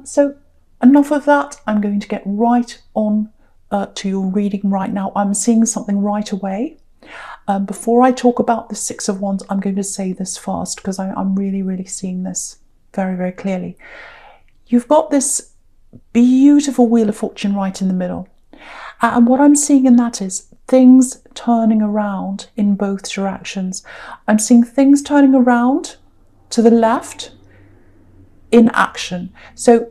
So enough of that. I'm going to get right on to your reading right now. I'm seeing something right away. Before I talk about the Six of Wands, I'm going to say this first because I'm really, really seeing this very, very clearly. You've got this beautiful Wheel of Fortune right in the middle. And what I'm seeing in that is things turning around in both directions. I'm seeing things turning around to the left in action. So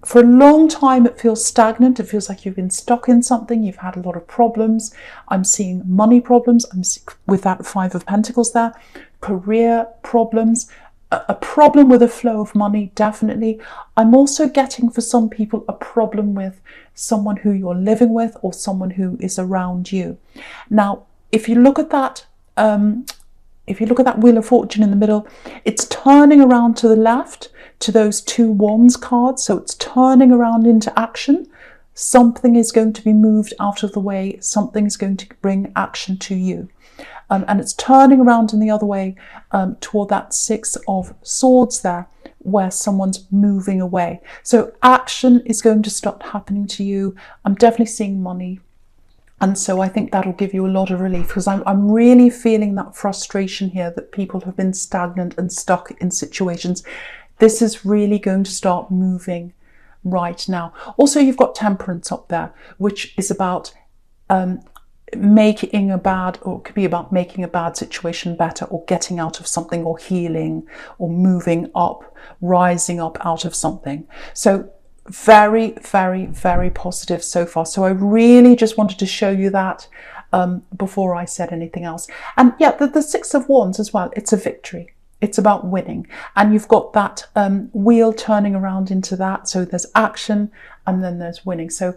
for a long time, it feels stagnant. It feels like you've been stuck in something. You've had a lot of problems. I'm seeing money problems. I'm with that Five of Pentacles there. Career problems. A problem with a flow of money, definitely. I'm also getting, for some people, a problem with someone who you're living with or someone who is around you. Now, if you look at that, Wheel of Fortune in the middle, it's turning around to the left to those two Wands cards. So it's turning around into action. Something is going to be moved out of the way. Something is going to bring action to you. And it's turning around in the other way toward that Six of Swords there, where someone's moving away. So action is going to start happening to you. I'm definitely seeing money. And so I think that'll give you a lot of relief, because I'm really feeling that frustration here that people have been stagnant and stuck in situations. This is really going to start moving right now. Also, you've got Temperance up there, which is about making a bad, or it could be about making a bad situation better, or getting out of something, or healing, or moving up, rising up out of something. So very, very, very positive so far. So I really just wanted to show you that before I said anything else. And yeah, the Six of Wands as well, it's a victory. It's about winning. And you've got that wheel turning around into that. So there's action and then there's winning. So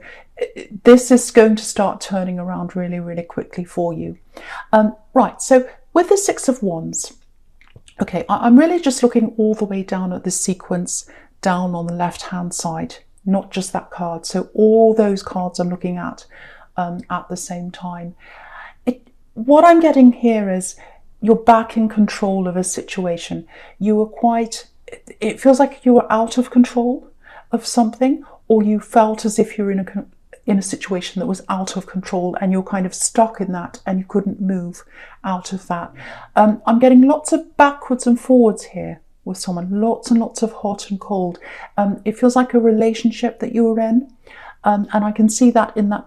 this is going to start turning around really, really quickly for you. Right, so with the Six of Wands, okay, I'm really just looking all the way down at this sequence down on the left-hand side, not just that card. So all those cards I'm looking at the same time. What I'm getting here is you're back in control of a situation. You were quite, it feels like you were out of control of something, or you felt as if you're in a situation that was out of control and you're kind of stuck in that and you couldn't move out of that. I'm getting lots of backwards and forwards here with someone, lots and lots of hot and cold. It feels like a relationship that you were in. And I can see that in that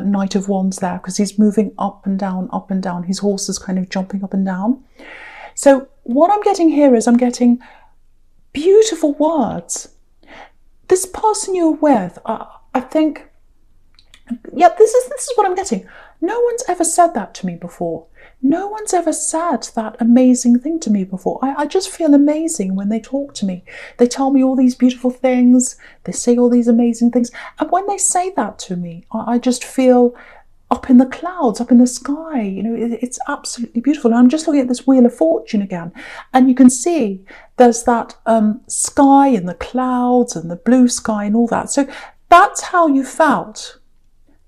Knight of Wands there, because he's moving up and down, up and down. His horse is kind of jumping up and down. So what I'm getting here is I'm getting beautiful words. This person you're with, I think, yeah, this is what I'm getting. No one's ever said that to me before. No one's ever said that amazing thing to me before. I just feel amazing when they talk to me. They tell me all these beautiful things. They say all these amazing things. And when they say that to me, I just feel up in the clouds, up in the sky. You know, it's absolutely beautiful. And I'm just looking at this Wheel of Fortune again. And you can see there's that sky and the clouds and the blue sky and all that. So that's how you felt.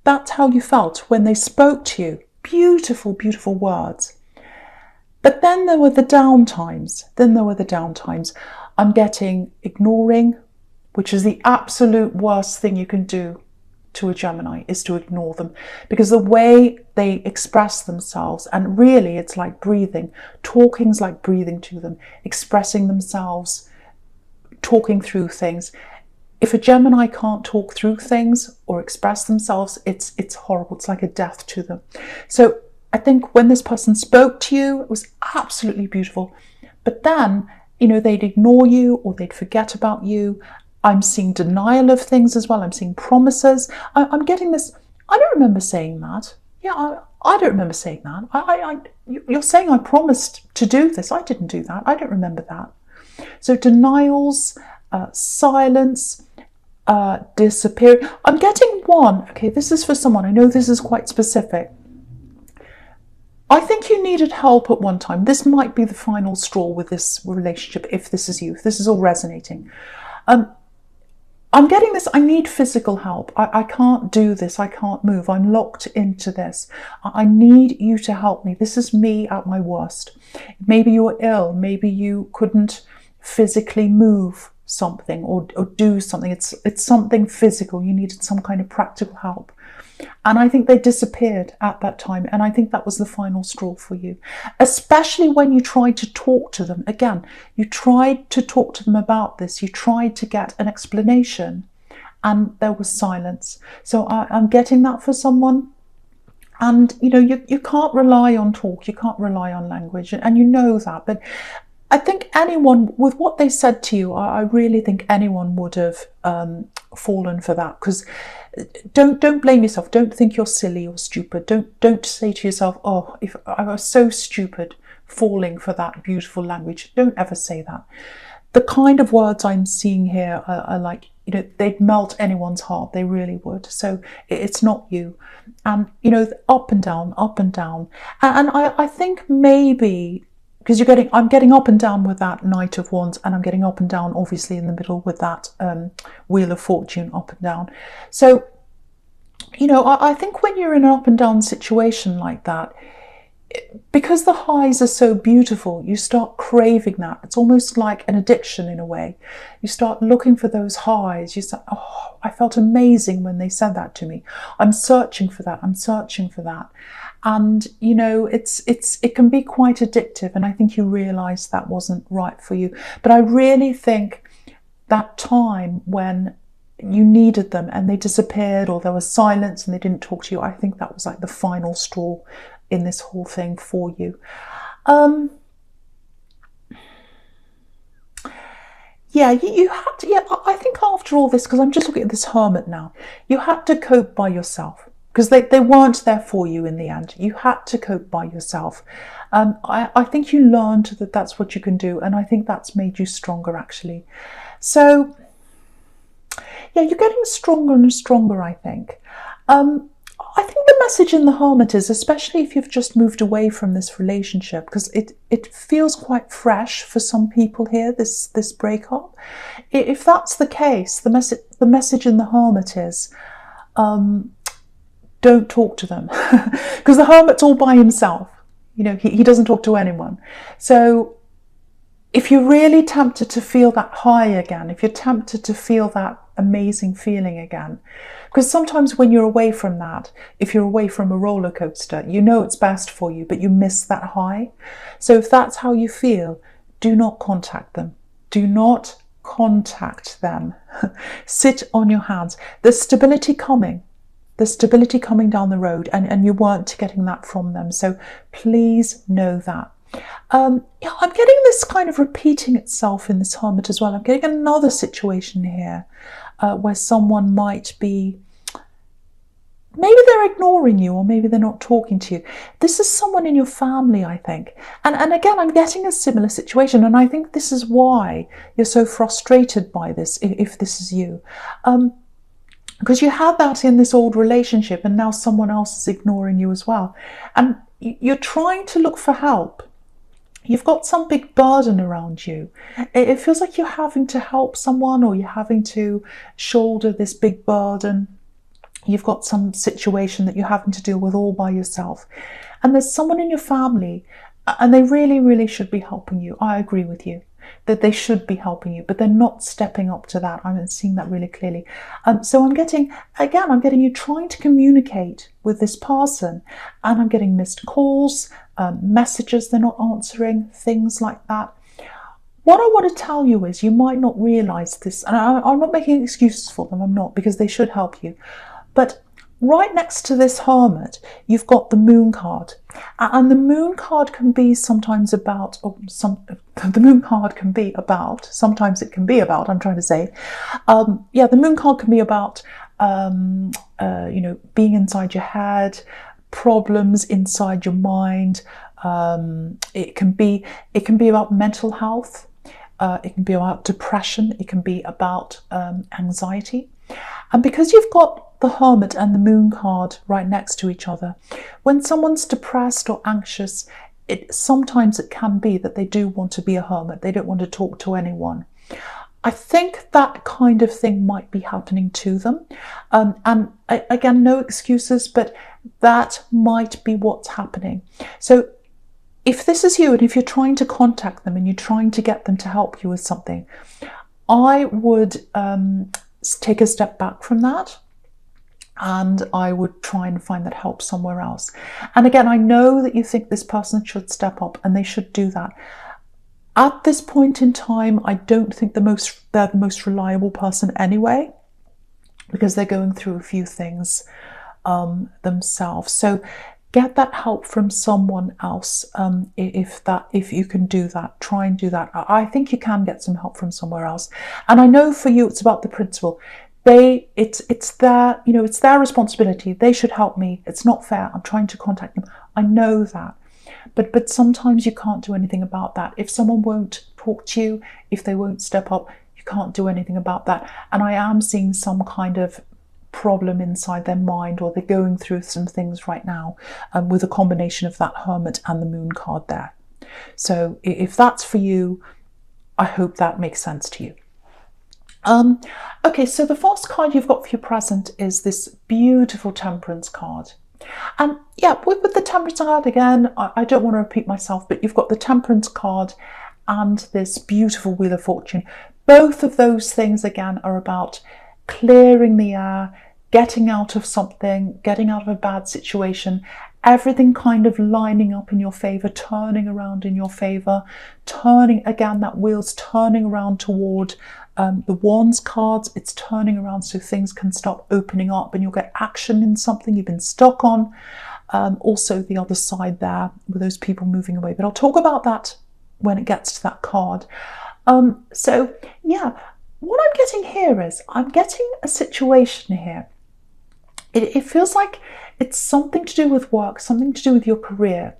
That's how you felt when they spoke to you. Beautiful, beautiful words. But then there were the down times. I'm getting ignoring, which is the absolute worst thing you can do to a Gemini, is to ignore them. Because the way they express themselves, and really it's like breathing. Talking's like breathing to them. Expressing themselves, talking through things. If a Gemini can't talk through things or express themselves, it's horrible. It's like a death to them. So I think when this person spoke to you, it was absolutely beautiful. But then, you know, they'd ignore you or they'd forget about you. I'm seeing denial of things as well. I'm seeing promises. I'm getting this, I don't remember saying that. Yeah, I don't remember saying that. You're saying I promised to do this. I didn't do that. I don't remember that. So denials, silence, disappearing. I'm getting one. Okay, this is for someone. I know this is quite specific. I think you needed help at one time. This might be the final straw with this relationship, if this is you, if this is all resonating. I'm getting this, I need physical help. I can't do this. I can't move. I'm locked into this. I need you to help me. This is me at my worst. Maybe you were ill. Maybe you couldn't physically move something or do something. It's something physical. You needed some kind of practical help. And I think they disappeared at that time. And I think that was the final straw for you, especially when you tried to talk to them. Again, you tried to talk to them about this. You tried to get an explanation and there was silence. So I'm getting that for someone. And, you know, you can't rely on talk. You can't rely on language. And you know that. But I think anyone, with what they said to you, I really think anyone would have fallen for that. Because don't blame yourself. Don't think you're silly or stupid. Don't say to yourself, oh, if I was so stupid falling for that beautiful language. Don't ever say that. The kind of words I'm seeing here are like, you know, they'd melt anyone's heart. They really would. So it's not you. And, you know, up and down, up and down. And I think maybe, because I'm getting up and down with that Knight of Wands, and I'm getting up and down, obviously, in the middle with that Wheel of Fortune, up and down. So, you know, I think when you're in an up and down situation like that, because the highs are so beautiful, you start craving that. It's almost like an addiction in a way. You start looking for those highs. You say, oh, I felt amazing when they said that to me. I'm searching for that. I'm searching for that. And, you know, it can be quite addictive. And I think you realised that wasn't right for you. But I really think that time when you needed them and they disappeared, or there was silence and they didn't talk to you, I think that was like the final straw in this whole thing for you. Yeah, you had to, yeah, I think after all this, because I'm just looking at this Hermit now, you had to cope by yourself, because they weren't there for you in the end. You had to cope by yourself. I think you learned that that's what you can do, and I think that's made you stronger, actually. So, yeah, you're getting stronger and stronger, I think. I think the message in the Hermit is, especially if you've just moved away from this relationship, because it feels quite fresh for some people here, this breakup. If that's the case, the message in the Hermit is, don't talk to them, because the Hermit's all by himself. You know, he doesn't talk to anyone. So if you're really tempted to feel that high again, if you're tempted to feel that amazing feeling again, because sometimes when you're away from that, if you're away from a roller coaster, you know it's best for you, but you miss that high. So if that's how you feel, do not contact them. Do not contact them. Sit on your hands. There's stability coming. There's stability coming down the road, and you weren't getting that from them. So please know that. Yeah, I'm getting this kind of repeating itself in this Hermit as well. I'm getting another situation here where someone might be, maybe they're ignoring you, or maybe they're not talking to you. This is someone in your family, I think. And again, I'm getting a similar situation, and I think this is why you're so frustrated by this, if this is you. Because you had that in this old relationship, and now someone else is ignoring you as well. And you're trying to look for help. You've got some big burden around you. It feels like you're having to help someone, or you're having to shoulder this big burden. You've got some situation that you're having to deal with all by yourself. And there's someone in your family, and they really, really should be helping you. I agree with you that they should be helping you, but they're not stepping up to that. I'm seeing that really clearly. So I'm getting you trying to communicate with this person, and I'm getting missed calls, messages they're not answering, things like that. What I want to tell you is, you might not realise this, and I'm not making excuses for them, I'm not, because they should help you. But right next to this Hermit, you've got the Moon card. And the Moon card can be sometimes about, the Moon card can be about, sometimes it can be about, I'm trying to say. Yeah, the Moon card can be about, you know, being inside your head, problems inside your mind. It can be about mental health. It can be about depression. It can be about anxiety. And because you've got the Hermit and the Moon card right next to each other, when someone's depressed or anxious, sometimes it can be that they do want to be a hermit. They don't want to talk to anyone. I think that kind of thing might be happening to them. And again, no excuses, but that might be what's happening. So if this is you, and if you're trying to contact them and you're trying to get them to help you with something, I would take a step back from that, and I would try and find that help somewhere else. And again, I know that you think this person should step up, and they should do that. At this point in time, I don't think they're the most reliable person anyway, because they're going through a few things themselves. So get that help from someone else. If you can do that, try and do that. I think you can get some help from somewhere else. And I know for you, it's about the principal. It's their, it's their responsibility. They should help me. It's not fair. I'm trying to contact them. I know that. But sometimes you can't do anything about that. If someone won't talk to you, if they won't step up, you can't do anything about that. And I am seeing some kind of problem inside their mind, or they're going through some things right now with a combination of that Hermit and the Moon card there. So if that's for you, I hope that makes sense to you. Okay, so the first card you've got for your present is this beautiful Temperance card. And yeah, with the Temperance card, again, I don't want to repeat myself, but you've got the Temperance card and this beautiful Wheel of Fortune. Both of those things, again, are about clearing the air, getting out of something, getting out of a bad situation, everything kind of lining up in your favor, turning around in your favor, again, that wheel's turning around toward the Wands cards. It's turning around so things can start opening up and you'll get action in something you've been stuck on. Also the other side there with those people moving away, but I'll talk about that when it gets to that card. So yeah, what I'm getting here is I'm getting a situation here. It feels like it's something to do with work, something to do with your career.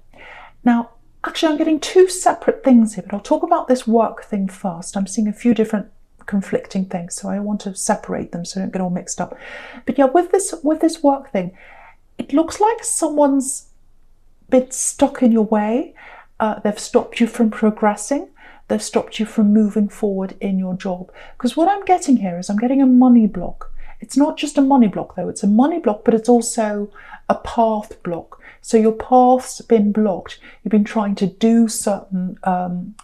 Now, actually, I'm getting two separate things here, but I'll talk about this work thing first. I'm seeing a few different conflicting things, so I want to separate them so I don't get all mixed up. But yeah, with this work thing, it looks like someone's been stuck in your way. They've stopped you from progressing. They've stopped you from moving forward in your job. Because what I'm getting here is I'm getting a money block. It's not just a money block though, it's a money block, but it's also a path block. So your path's been blocked. You've been trying to do certain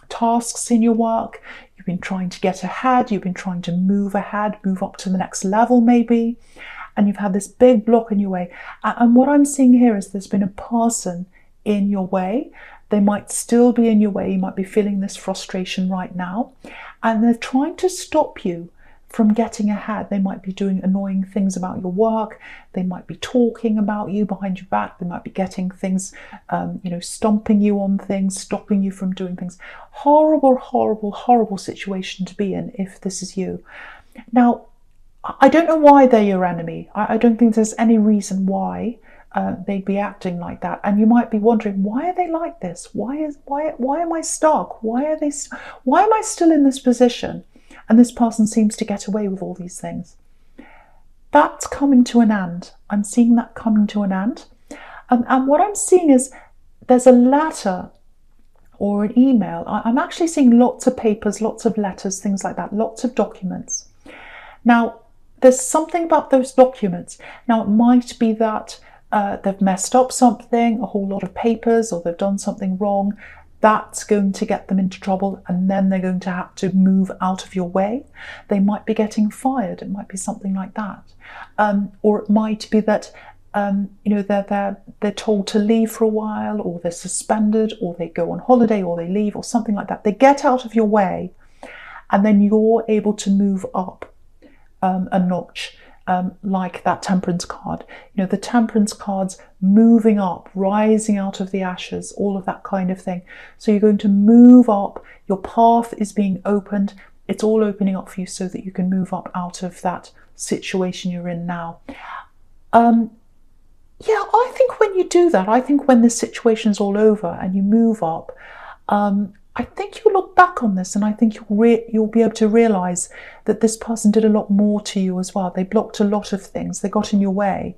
tasks in your work. You've been trying to get ahead. You've been trying to move ahead, move up to the next level maybe. And you've had this big block in your way. And what I'm seeing here is there's been a person in your way. They might still be in your way. You might be feeling this frustration right now. And they're trying to stop you from getting ahead. They might be doing annoying things about your work. They might be talking about you behind your back. They might be getting things, stomping you on things, stopping you from doing things. Horrible, horrible, horrible situation to be in if this is you. Now, I don't know why they're your enemy. I don't think there's any reason why they'd be acting like that. And you might be wondering, why are they like this? Why am I stuck? Why am I still in this position? And this person seems to get away with all these things. That's coming to an end. I'm seeing that coming to an end. And what I'm seeing is there's a letter or an email. I'm actually seeing lots of papers, lots of letters, things like that, lots of documents. Now, there's something about those documents. Now, it might be that they've messed up something, a whole lot of papers, or they've done something wrong. That's going to get them into trouble, and then they're going to have to move out of your way. They might be getting fired. It might be something like that. Or it might be that they're told to leave for a while, or they're suspended, or they go on holiday, or they leave, or something like that. They get out of your way, and then you're able to move up a notch. Like that Temperance card. The Temperance card's moving up, rising out of the ashes, all of that kind of thing. So you're going to move up, your path is being opened, it's all opening up for you so that you can move up out of that situation you're in now. I think when you do that, I think when this situation's all over and you move up, I think you'll look back on this and I think you'll be able to realise that this person did a lot more to you as well. They blocked a lot of things. They got in your way.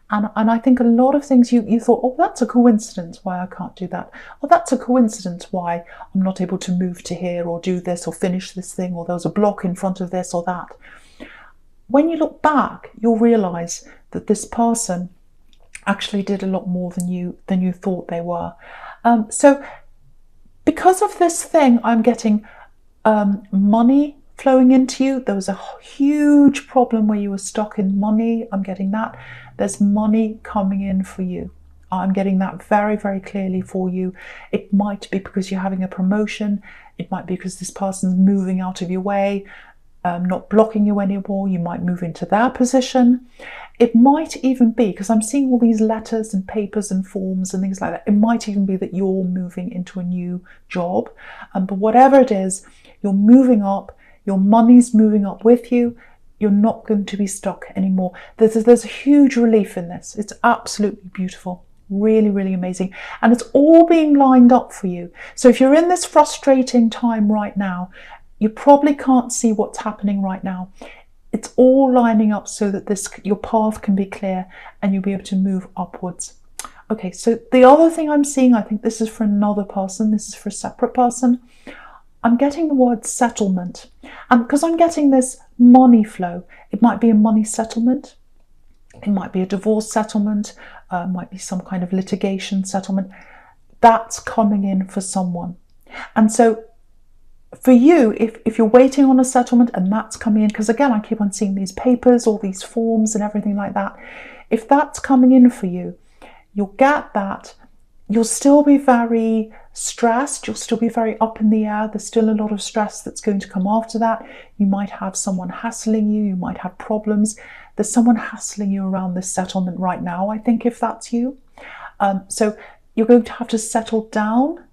And I think a lot of things you thought, oh, that's a coincidence why I can't do that. Oh, that's a coincidence why I'm not able to move to here or do this or finish this thing, or there was a block in front of this or that. When you look back, you'll realise that this person actually did a lot more than you thought they were. So because of this thing, I'm getting money flowing into you. There was a huge problem where you were stuck in money. I'm getting that. There's money coming in for you. I'm getting that very, very clearly for you. It might be because you're having a promotion. It might be because this person's moving out of your way, not blocking you anymore. You might move into their position. It might even be, because I'm seeing all these letters and papers and forms and things like that, it might even be that you're moving into a new job. But whatever it is, you're moving up, your money's moving up with you. You're not going to be stuck anymore. There's a huge relief in this. It's absolutely beautiful. Really, really amazing. And it's all being lined up for you. So if you're in this frustrating time right now, you probably can't see what's happening right now. It's all lining up so that your path can be clear and you'll be able to move upwards. Okay, so the other thing I'm seeing, I think this is for another person, this is for a separate person. I'm getting the word settlement. And because I'm getting this money flow, it might be a money settlement. It might be a divorce settlement, might be some kind of litigation settlement. That's coming in for someone. And so for you, if you're waiting on a settlement and that's coming in, because again, I keep on seeing these papers, all these forms and everything like that. If that's coming in for you, you'll get that. You'll still be very stressed. You'll still be very up in the air. There's still a lot of stress that's going to come after that. You might have someone hassling you. You might have problems. There's someone hassling you around this settlement right now, I think, if that's you. So you're going to have to settle down.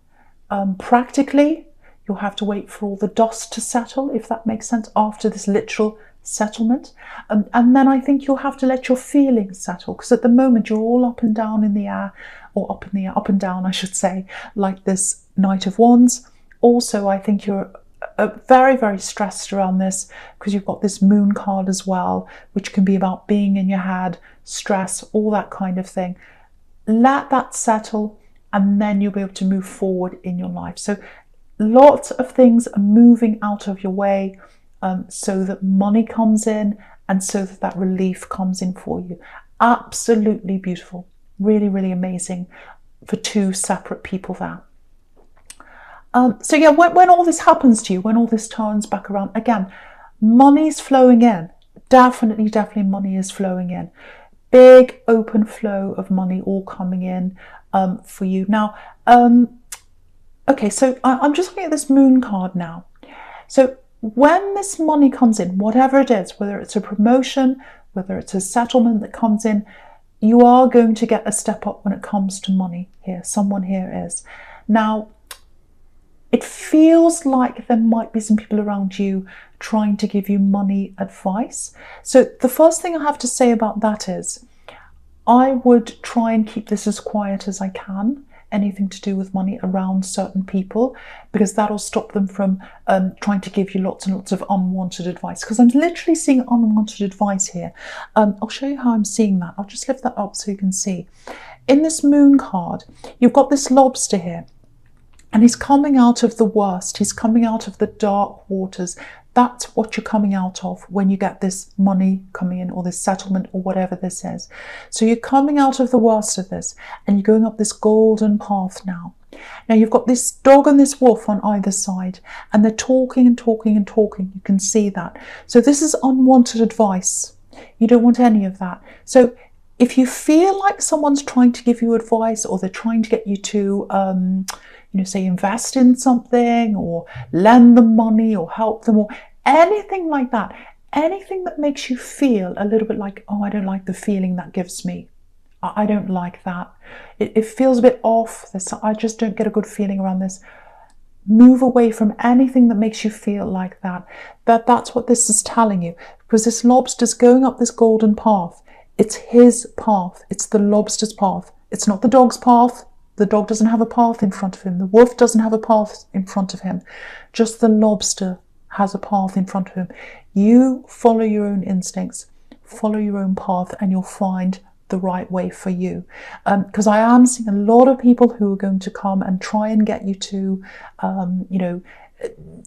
Practically, you'll have to wait for all the dust to settle, if that makes sense, after this literal settlement. And then I think you'll have to let your feelings settle, because at the moment you're all up and down in the air, or up and down, I should say, like this Knight of Wands. Also, I think you're very, very stressed around this because you've got this Moon card as well, which can be about being in your head, stress, all that kind of thing. Let that settle and then you'll be able to move forward in your life. So lots of things are moving out of your way so that money comes in and so that relief comes in for you. Absolutely beautiful. Really, really amazing for two separate people there. So yeah, when all this happens to you, when all this turns back around, again, money's flowing in. Definitely money is flowing in. Big open flow of money all coming in for you. Now, okay, so I'm just looking at this Moon card now. So when this money comes in, whatever it is, whether it's a promotion, whether it's a settlement that comes in, you are going to get a step up when it comes to money here. Someone here is. Now, it feels like there might be some people around you trying to give you money advice. So the first thing I have to say about that is I would try and keep this as quiet as I can, anything to do with money around certain people, because that'll stop them from trying to give you lots and lots of unwanted advice, because I'm literally seeing unwanted advice here. I'll show you how I'm seeing that. I'll just lift that up so you can see. In this Moon card, you've got this lobster here. And he's coming out of the worst. He's coming out of the dark waters. That's what you're coming out of when you get this money coming in, or this settlement, or whatever this is. So you're coming out of the worst of this and you're going up this golden path now. Now you've got this dog and this wolf on either side, and they're talking and talking and talking. You can see that. So this is unwanted advice. You don't want any of that. So if you feel like someone's trying to give you advice, or they're trying to get you to say invest in something, or lend them money, or help them, or anything like that, anything that makes you feel a little bit like, oh, I don't like the feeling that gives me. I don't like that. It feels a bit off. I just don't get a good feeling around this. Move away from anything that makes you feel like that. That's what this is telling you, because this lobster's going up this golden path. It's his path. It's the lobster's path. It's not the dog's path. The dog doesn't have a path in front of him. The wolf doesn't have a path in front of him. Just the lobster has a path in front of him. You follow your own instincts, follow your own path, and you'll find the right way for you. Because I am seeing a lot of people who are going to come and try and get you to,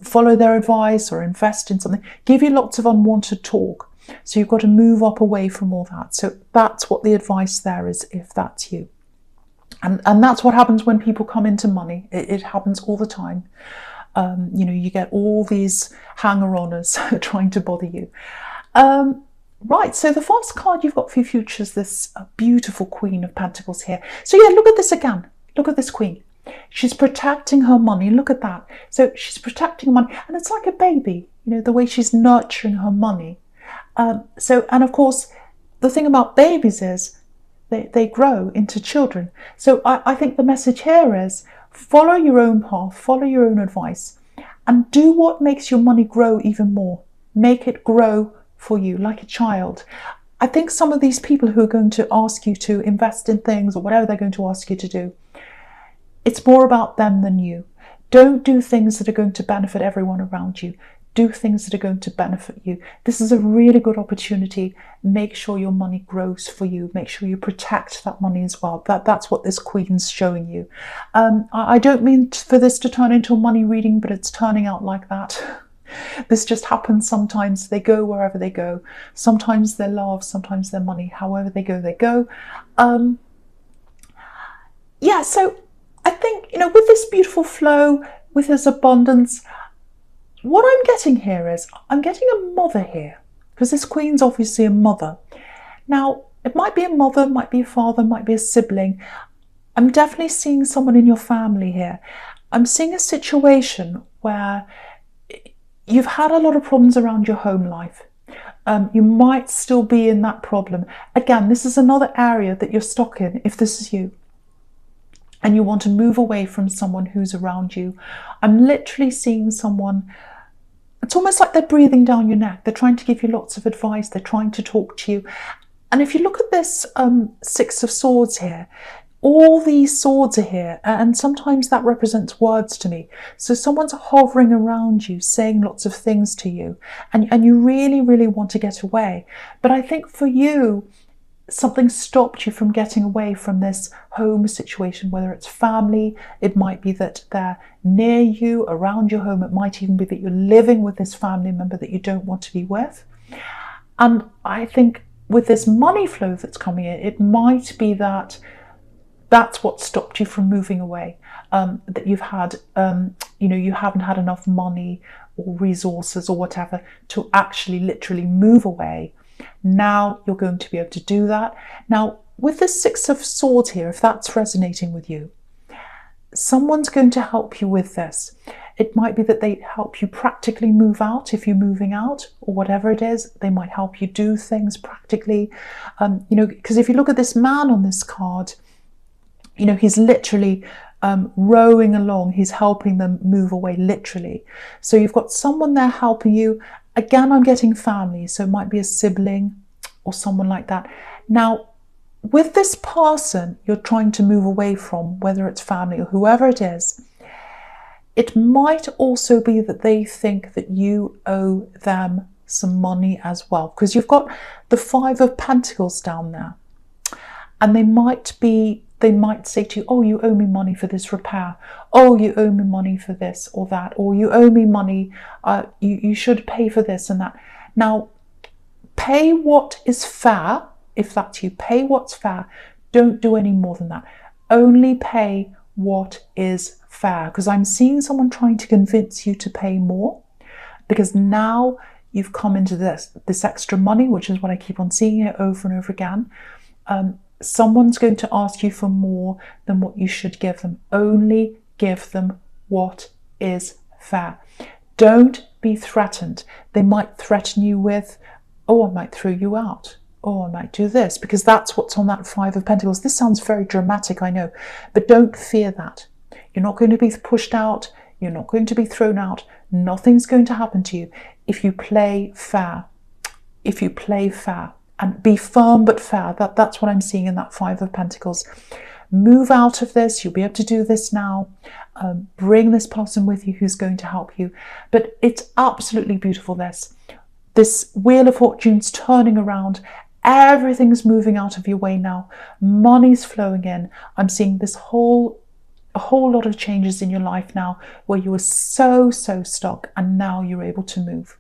follow their advice or invest in something, give you lots of unwanted talk. So you've got to move up away from all that. So that's what the advice there is, if that's you. And that's what happens when people come into money. It happens all the time. You get all these hanger-oners trying to bother you. Right, so the first card you've got for your future is this beautiful Queen of Pentacles here. So yeah, look at this again. Look at this Queen. She's protecting her money. Look at that. So she's protecting money, and it's like a baby, the way she's nurturing her money. And of course, the thing about babies is they grow into children. So I think the message here is follow your own path, follow your own advice, and do what makes your money grow even more. Make it grow for you like a child. I think some of these people who are going to ask you to invest in things or whatever they're going to ask you to do, it's more about them than you. Don't do things that are going to benefit everyone around you. Do things that are going to benefit you. This is a really good opportunity. Make sure your money grows for you. Make sure you protect that money as well. That's what this Queen's showing you. I don't mean for this to turn into a money reading, but it's turning out like that. This just happens sometimes. They go wherever they go. Sometimes they're love, sometimes they're money. However they go, they go. Yeah, so I think, with this beautiful flow, with this abundance, what I'm getting here is, I'm getting a mother here, because this Queen's obviously a mother. Now, it might be a mother, might be a father, might be a sibling. I'm definitely seeing someone in your family here. I'm seeing a situation where you've had a lot of problems around your home life. You might still be in that problem. Again, this is another area that you're stuck in, if this is you, and you want to move away from someone who's around you. I'm literally seeing someone, it's almost like they're breathing down your neck. They're trying to give you lots of advice. They're trying to talk to you. And if you look at this Six of Swords here, all these swords are here, and sometimes that represents words to me. So someone's hovering around you, saying lots of things to you, and you really, really want to get away. But I think for you, something stopped you from getting away from this home situation, whether it's family, it might be that they're near you, around your home, it might even be that you're living with this family member that you don't want to be with. And I think with this money flow that's coming in, it might be that that's what stopped you from moving away, that you've had, you haven't had enough money or resources or whatever to actually literally move away. Now you're going to be able to do that. Now, with the Six of Swords here, if that's resonating with you, someone's going to help you with this. It might be that they help you practically move out if you're moving out, or whatever it is. They might help you do things practically. Because if you look at this man on this card, he's literally rowing along. He's helping them move away, literally. So you've got someone there helping you. Again, I'm getting family, so it might be a sibling or someone like that. Now, with this person you're trying to move away from, whether it's family or whoever it is, it might also be that they think that you owe them some money as well, because you've got the Five of Pentacles down there, and they might say to you, oh, you owe me money for this repair. Oh, you owe me money for this or that. Or you owe me money, you should pay for this and that. Now, pay what is fair. If that's you, pay what's fair. Don't do any more than that. Only pay what is fair. Because I'm seeing someone trying to convince you to pay more. Because now you've come into this extra money, which is what I keep on seeing here over and over again. Someone's going to ask you for more than what you should give them. Only give them what is fair. Don't be threatened. They might threaten you with, oh, I might throw you out. Oh, I might do this, because that's what's on that Five of Pentacles. This sounds very dramatic, I know, but don't fear that. You're not going to be pushed out. You're not going to be thrown out. Nothing's going to happen to you if you play fair. If you play fair. And be firm but fair. That's what I'm seeing in that Five of Pentacles. Move out of this. You'll be able to do this now. Bring this person with you who's going to help you. But it's absolutely beautiful, this Wheel of Fortune's turning around. Everything's moving out of your way now. Money's flowing in. I'm seeing a whole lot of changes in your life now, where you were so stuck, and now you're able to move.